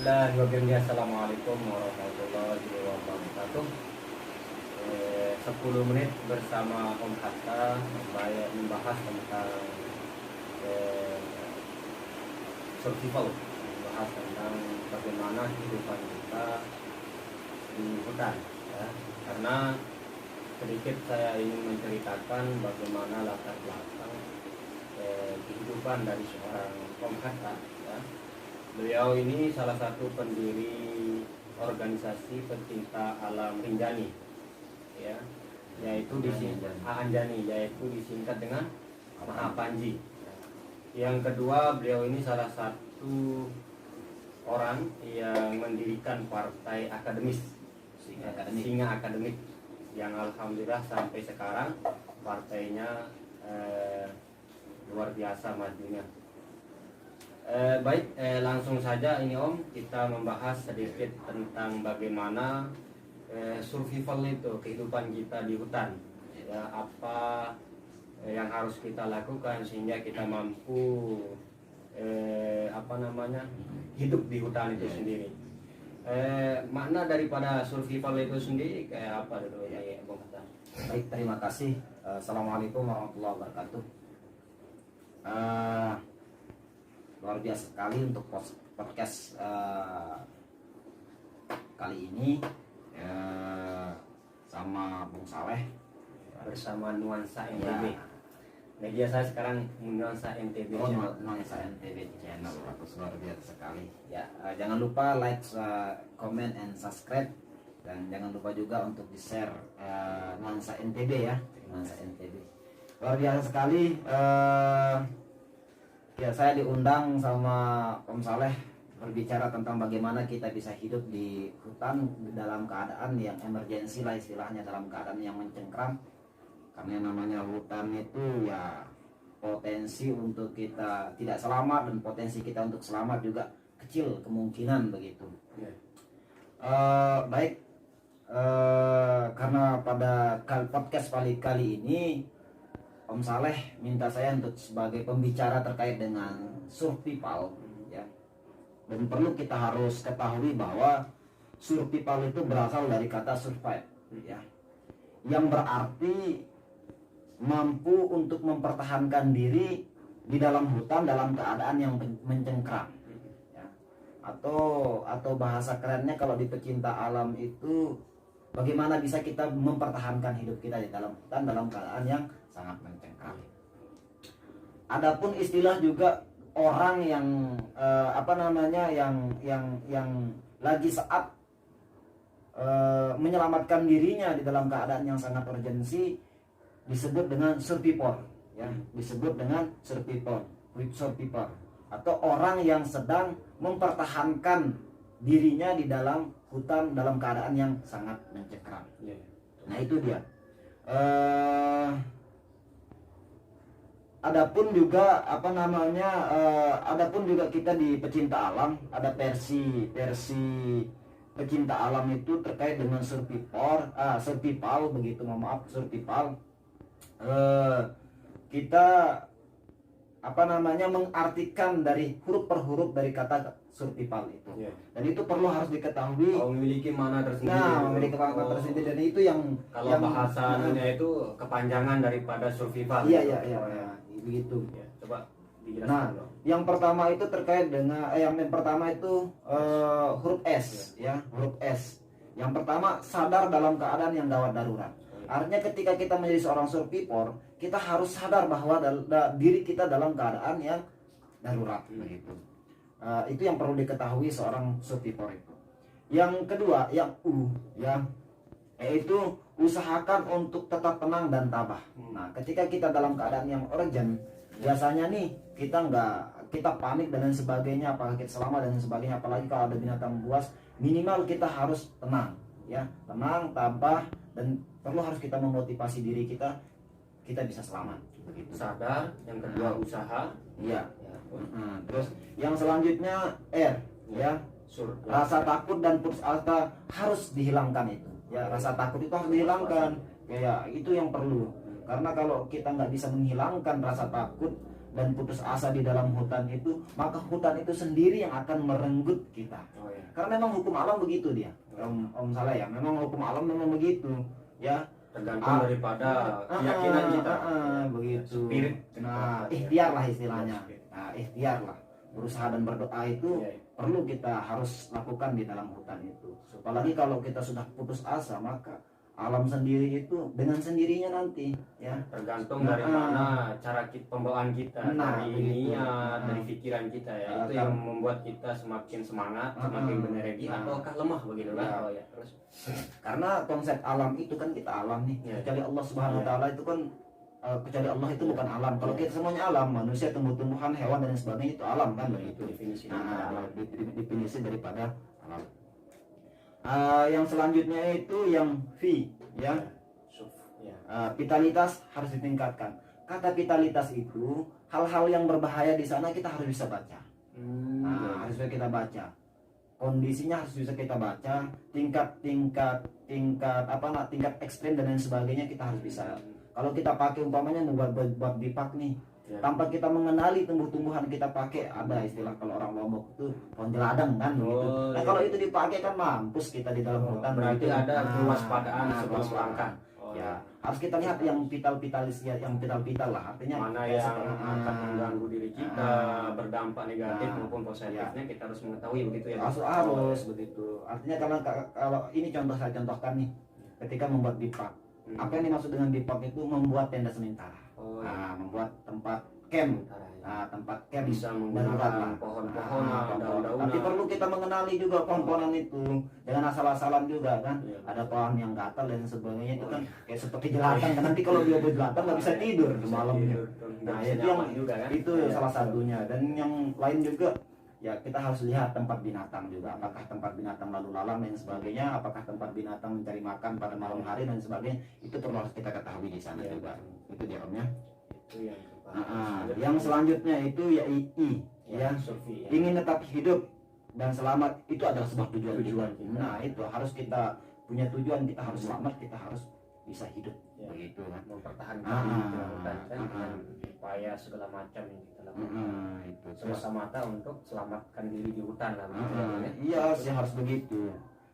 Bismillahirrahmanirrahim. Assalamualaikum warahmatullahi wabarakatuh. 10 menit bersama Om Hatta membahas tentang survival, membahas tentang bagaimana kehidupan kita di hutan, ya. Karena sedikit saya ingin menceritakan bagaimana latar belakang kehidupan dari seorang Om Hatta, ya. Beliau ini salah satu pendiri organisasi pecinta alam Rinjani, ya, yaitu Anjani, yaitu disingkat dengan Mahapanji. Yang kedua, beliau ini salah satu orang yang mendirikan partai akademis, Singa Akademik, yang alhamdulillah sampai sekarang partainya luar biasa majunya. Baik, langsung saja ini Om, kita membahas sedikit tentang bagaimana survival itu, kehidupan kita di hutan, ya, apa yang harus kita lakukan sehingga kita mampu hidup di hutan itu sendiri. Makna daripada survival itu sendiri kayak apa dulu ya, Bung Hatta? Baik, terima kasih. Assalamualaikum warahmatullahi wabarakatuh. Luar biasa sekali untuk podcast kali ini sama Bung Saleh bersama Nuansa NTB. Media saya sekarang Nuansa NTB. Oh, Nuansa NTB channel, luar biasa sekali. Ya, jangan lupa like, comment, and subscribe, dan jangan lupa juga untuk di share Nuansa NTB ya, Nuansa NTB. Luar biasa sekali. Ya, saya diundang sama Om Saleh berbicara tentang bagaimana kita bisa hidup di hutan dalam keadaan yang emergensi lah istilahnya, dalam keadaan yang mencengkram. Karena yang namanya hutan itu ya potensi untuk kita tidak selamat dan potensi kita untuk selamat juga kecil kemungkinan begitu. Baik, karena pada podcast kali ini Om Saleh minta saya untuk sebagai pembicara terkait dengan survival, ya. Dan perlu kita harus ketahui bahwa survival itu berasal dari kata survive, ya, yang berarti mampu untuk mempertahankan diri di dalam hutan dalam keadaan yang mencengkram, ya. Atau bahasa kerennya kalau di pecinta alam itu bagaimana bisa kita mempertahankan hidup kita di dalam hutan dalam keadaan yang sangat mencengkram. Adapun istilah juga orang yang yang lagi saat menyelamatkan dirinya di dalam keadaan yang sangat urgensi disebut dengan survivor, ya, disebut dengan survivor atau orang yang sedang mempertahankan dirinya di dalam hutan dalam keadaan yang sangat mencekram. Nah, itu dia. Adapun juga kita di pecinta alam ada versi pecinta alam itu terkait dengan survival begitu, survival. Kita mengartikan dari huruf per huruf dari kata survival itu, dan itu perlu harus diketahui. Memiliki makna tersendiri. Memiliki makna tersendiri, dan itu yang bahasanya itu kepanjangan daripada survival. Iya, begitu. Ya, coba dijelaskan. Nah, yang pertama itu terkait dengan huruf S, ya, huruf S. Yang pertama, sadar dalam keadaan yang gawat darurat. Artinya ketika kita menjadi seorang survivor, kita harus sadar bahwa diri kita dalam keadaan yang darurat begitu. Itu yang perlu diketahui seorang survivor itu. Yang kedua, yang U, ya, yaitu usahakan untuk tetap tenang dan tabah. Nah, ketika kita dalam keadaan yang urgent, biasanya nih kita panik dan lain sebagainya, apakah kita selamat dan sebagainya, apalagi kalau ada binatang buas, minimal kita harus tenang, ya, tenang, tabah, dan perlu harus kita memotivasi diri kita bisa selamat begitu. Sadar, yang kedua usaha, iya. Terus yang selanjutnya R, ya, rasa takut dan putus asa harus dihilangkan itu, ya, rasa takut itu harus dihilangkan, ya, itu yang perlu. Karena kalau kita nggak bisa menghilangkan rasa takut dan putus asa di dalam hutan itu, maka hutan itu sendiri yang akan merenggut kita. Oh, ya. Karena memang hukum alam begitu dia, Om Saleh ya. Memang hukum alam memang begitu, ya. Tergantung daripada keyakinan kita. Begitu. Spirit. Nah, ikhtiar lah istilahnya. Nah, ikhtiar lah. Berusaha dan berdoa itu Iya. perlu kita harus lakukan di dalam hutan itu. Apalagi kalau kita sudah putus asa, maka alam sendiri itu dengan sendirinya nanti, ya. Tergantung dari mana cara pembawaan kita, dari begitu. niat, dari pikiran kita ya. Itu yang membuat kita semakin semangat, semakin berenergi ataukah lemah begitu kan? Ya. Oh ya, terus Karena konsep alam itu kan kita alam nih. Ya. Kecuali Allah Subhanahu wa taala itu kan kecuali Allah itu bukan alam. Kalau kita semuanya alam, manusia, tumbuh-tumbuhan, hewan dan sebagainya itu alam kan itu begitu. definisi Nah, definisi daripada alam. Yang selanjutnya itu yang V, ya. ya. Vitalitas harus ditingkatkan. Kata vitalitas itu hal-hal yang berbahaya di sana kita harus bisa baca. Harus bisa kita baca. Kondisinya harus bisa kita baca. Tingkat ekstrem dan lain sebagainya kita harus bisa. Kalau kita pakai umpamanya buat bipak nih, Ya. tanpa kita mengenali tumbuh-tumbuhan kita pakai, ada istilah kalau orang Lombok itu pohon jeladang kan gitu. Nah, kalau itu dipakai kan mampus kita di dalam hutan. Berarti begitu. ada kewaspadaan sebelum kewaspadaan. melangkah. Ya, harus kita lihat yang vital-vitalis ya, yang vital lah, artinya Mana kayak yang seperti- akan mengganggu diri kita, berdampak negatif maupun positifnya kita harus mengetahui begitu ya. harus begitu. Artinya kalau ini contoh saya contohkan nih, ketika membuat bipak. Apa yang dimaksud dengan bipak itu membuat tenda sementara. Membuat tempat camp. Tempat camp Bisa darurat lah. menggunakan pohon-pohon atau daun-daunan. Tapi perlu kita mengenali juga pohon-pohonan itu, jangan asal-asalan juga kan. Iya. Ada pohon yang gatal dan sebagainya itu kan kayak seperti jelantang kan, nanti kalau dia berjelantang nggak bisa tidur malamnya. Nah, itu yang juga kan. itu salah satunya. Dan yang lain juga ya kita harus lihat tempat binatang juga, apakah tempat binatang lalu lalang dan sebagainya, apakah tempat binatang mencari makan pada malam hari dan sebagainya, itu perlu harus kita ketahui di sana Ya, juga. Itu dia Om ya. Itu yang Yang selanjutnya itu ya I, ya. survei, ya. Ingin tetap hidup dan selamat itu adalah sebuah tujuan Tujuan kita. kita. Nah, itu harus kita punya tujuan, kita harus selamat, kita harus bisa hidup. Ya. Begitu kan. Mempertahankan diri di hutan kan Ah. dengan upaya segala macam yang kita lakukan. Itu. Semata-mata untuk selamatkan diri di hutan lah begitu ya. Iya sih harus begitu.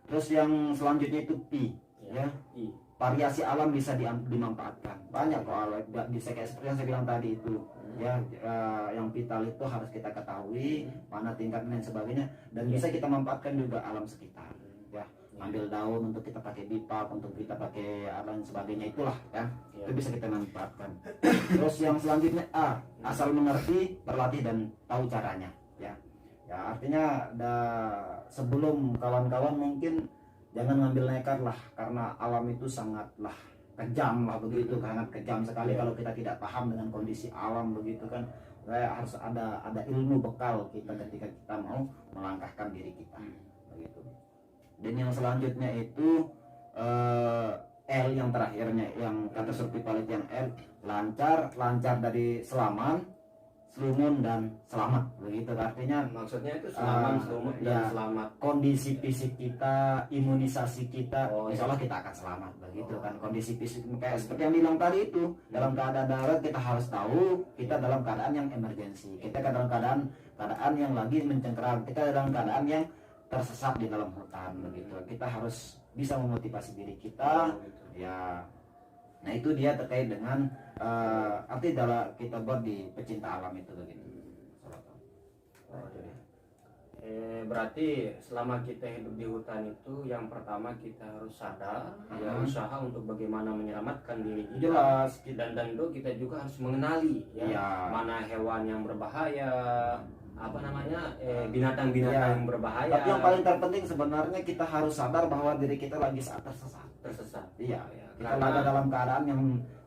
Terus yang selanjutnya itu P, ya. I. Variasi alam bisa dimanfaatkan. Banyak kok alam bisa kayak seperti yang saya bilang tadi itu. Ya, yang vital itu harus kita ketahui mana tingkatnya dan sebagainya, dan bisa kita manfaatkan juga alam sekitar. Ya, ambil daun untuk kita pakai bipak, untuk kita pakai apa dan sebagainya itulah kan. Ya. Itu bisa kita manfaatkan. Terus yang selanjutnya A, asal mengerti, berlatih dan tahu caranya. Ya, artinya sebelum kawan-kawan mungkin jangan ngambil nekat lah, karena alam itu sangatlah kejam lah begitu, sangat kejam sekali kalau kita tidak paham dengan kondisi alam begitu kan. Harus ada ilmu bekal kita ketika kita mau melangkahkan diri kita begitu. Dan yang selanjutnya itu L yang terakhirnya, yang kata survivalit yang L, lancar dari selaman, selumun dan selamat begitu. Artinya Maksudnya itu selamat, selumut dan ya, selamat. kondisi fisik kita, imunisasi kita, Oh, insya Allah kita akan selamat begitu kan. Kondisi fisik kayak seperti yang bilang tadi itu, dalam keadaan darurat kita harus tahu kita dalam keadaan yang emergensi, kita dalam keadaan yang lagi mencengkeram, kita dalam keadaan yang tersesat di dalam hutan begitu. Kita harus bisa memotivasi diri kita ya. Nah, itu dia terkait dengan arti dalam kita buat di pecinta alam itu begitu. Berarti selama kita hidup di hutan itu yang pertama kita harus sadar, ya usaha untuk bagaimana menyelamatkan diri kita. Jelas. Dan tentu kita juga harus mengenali ya, Ya. mana hewan yang berbahaya, apa namanya binatang-binatang Ya. yang berbahaya. Tapi yang paling terpenting sebenarnya kita harus sadar bahwa diri kita lagi saat tersesat. Iya, kita lagi dalam keadaan yang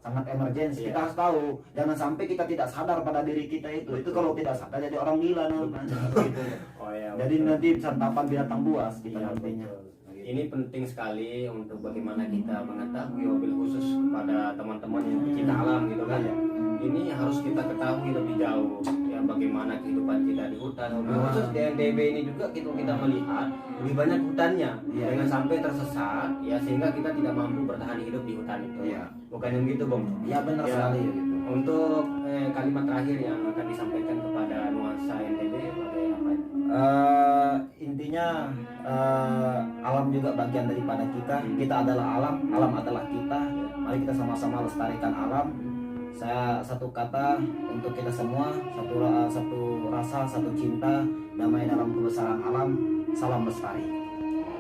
sangat emergensi. Iya. Kita harus tahu, jangan sampai kita tidak sadar pada diri kita itu. Itu kalau tidak sadar jadi orang gila namanya. Gitu. Oh, ya, Jadi betul. nanti santapan binatang buas kita Iya, nantinya. betul. Ini penting sekali untuk bagaimana kita mengetahui, mobil khusus kepada teman-teman yang pecinta alam gitu kan ya. Ini harus kita ketahui lebih jauh ya, bagaimana kehidupan kita di hutan. Mobil khusus di NTB ini juga kita melihat lebih banyak hutannya, Iya. jangan sampai tersesat ya, sehingga kita tidak mampu bertahan hidup di hutan itu. Iya. Bukan yang gitu, Bang. Iya benar Ya. sekali gitu. Untuk kalimat terakhir yang akan disampaikan kepada nuansa NTB sebagai apa? Intinya alam juga bagian daripada kita. Kita adalah alam, alam adalah kita. Mari kita sama-sama lestarikan alam. Saya satu kata untuk kita semua, satu rasa, satu cinta, damai dalam kebesaran alam. Salam lestari.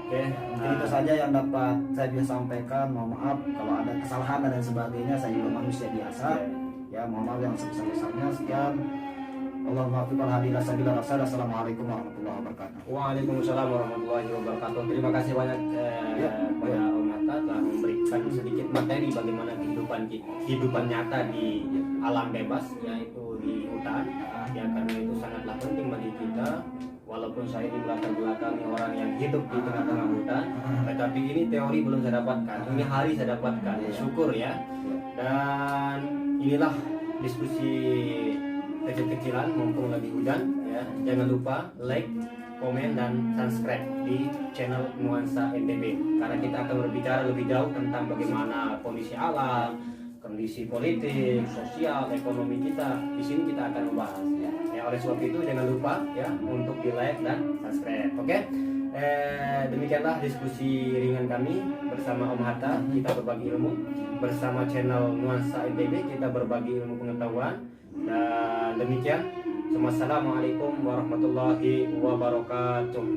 Oke, Mungkin itu saja yang dapat saya bisa sampaikan. Mohon maaf kalau ada kesalahan dan lain sebagainya. Saya juga manusia biasa. Ya, mohon maaf yang sebesar-besarnya. Sekian. Allahumma fiqal hadila sabila rasul. Assalamualaikum warahmatullahi wabarakatuh. Waalaikumsalam warahmatullahi wabarakatuh. Terima kasih banyak kepada Om Hatta telah memberikan sedikit materi bagaimana kehidupan nyata di alam bebas, yaitu di hutan. Ya, karena itu sangatlah penting bagi kita. Walaupun saya di belakang-belakangi orang yang hidup di tengah-tengah hutan, tetapi ini teori belum saya dapatkan. Ini hari saya dapatkan. Syukur ya. Dan inilah diskusi kecil-kecilan mumpung lagi hujan ya. Jangan lupa like, komen dan subscribe di channel Nuansa NTB karena kita akan berbicara lebih jauh tentang bagaimana kondisi alam, kondisi politik, sosial, ekonomi kita. Di sini kita akan membahas ya. Oleh sebab itu jangan lupa ya untuk di like dan subscribe. Oke. Demikianlah diskusi ringan kami bersama Om Hatta. Kita berbagi ilmu bersama channel Nuansa NTB. Kita berbagi ilmu pengetahuan. Dan demikian, Assalamualaikum warahmatullahi wabarakatuh.